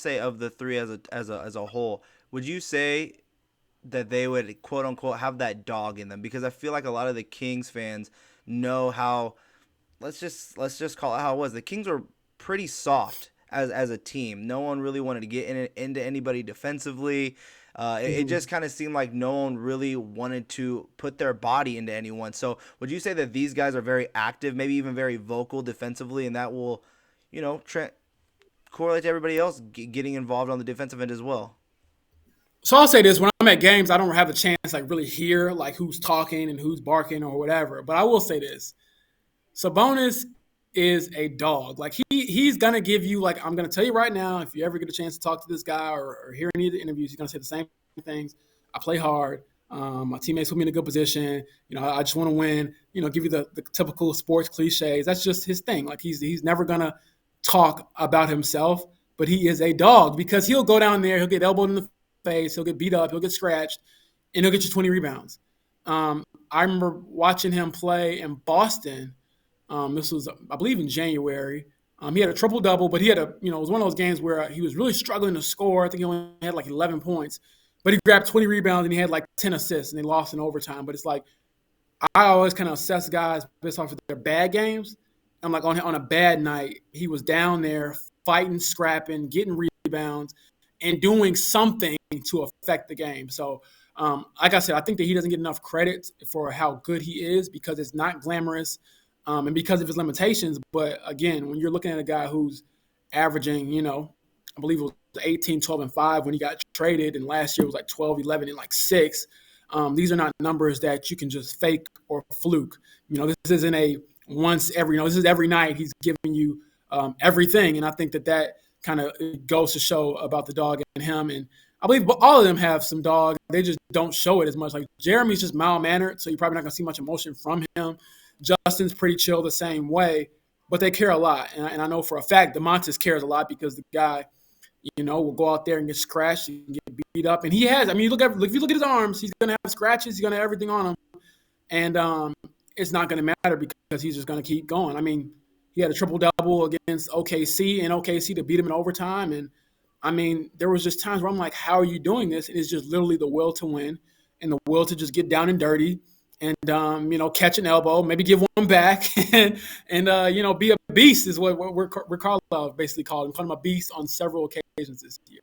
say of the three as a whole, would you say that they would quote unquote have that dog in them? Because I feel like a lot of the Kings fans know how, let's just call it how it was. The Kings were pretty soft as a team. No one really wanted to get into anybody defensively. It Mhm. just kind of seemed like no one really wanted to put their body into anyone. So would you say that these guys are very active, maybe even very vocal defensively, and that will, correlate to everybody else getting involved on the defensive end as well? So I'll say this: when I'm at games, I don't have a chance like really hear like who's talking and who's barking or whatever. But I will say this: Sabonis is a dog. Like he's gonna give you like I'm gonna tell you right now. If you ever get a chance to talk to this guy or hear any of the interviews, he's gonna say the same things. I play hard. My teammates put me in a good position. I just want to win. Give you the typical sports cliches. That's just his thing. Like he's never gonna talk about himself, but he is a dog because he'll go down there, he'll get elbowed in the face, he'll get beat up, he'll get scratched, and he'll get you 20 rebounds. I remember watching him play in Boston. This was, I believe, in January. He had a triple double, but he had it was one of those games where he was really struggling to score. I think he only had like 11 points, but he grabbed 20 rebounds and he had like 10 assists, and they lost in overtime. But it's like I always kind of assess guys based off of their bad games. I'm like on a bad night, he was down there fighting, scrapping, getting rebounds, and doing something to affect the game. So, like I said, I think that he doesn't get enough credit for how good he is because it's not glamorous, and because of his limitations. But again, when you're looking at a guy who's averaging, I believe it was 18, 12, and 5 when he got traded, and last year was like 12, 11, and like 6. These are not numbers that you can just fake or fluke. This isn't a once every, this is every night he's giving you everything. And I think that kind of goes to show about the dog in him. And I believe all of them have some dog. They just don't show it as much. Like Jeremy's just mild mannered, so you're probably not going to see much emotion from him. Justin's pretty chill the same way, but they care a lot. And I know for a fact Domantas cares a lot because the guy, will go out there and get scratched and get beat up. And he has. I mean, if you look at his arms, he's going to have scratches. He's going to have everything on him. And it's not going to matter because he's just going to keep going. I mean, he had a triple double against OKC and OKC to beat him in overtime. And I mean, there was just times where I'm like, how are you doing this? And it's just literally the will to win and the will to just get down and dirty and catch an elbow, maybe give one back, and be a beast is what Karlov basically called him. Called him a beast on several occasions this year.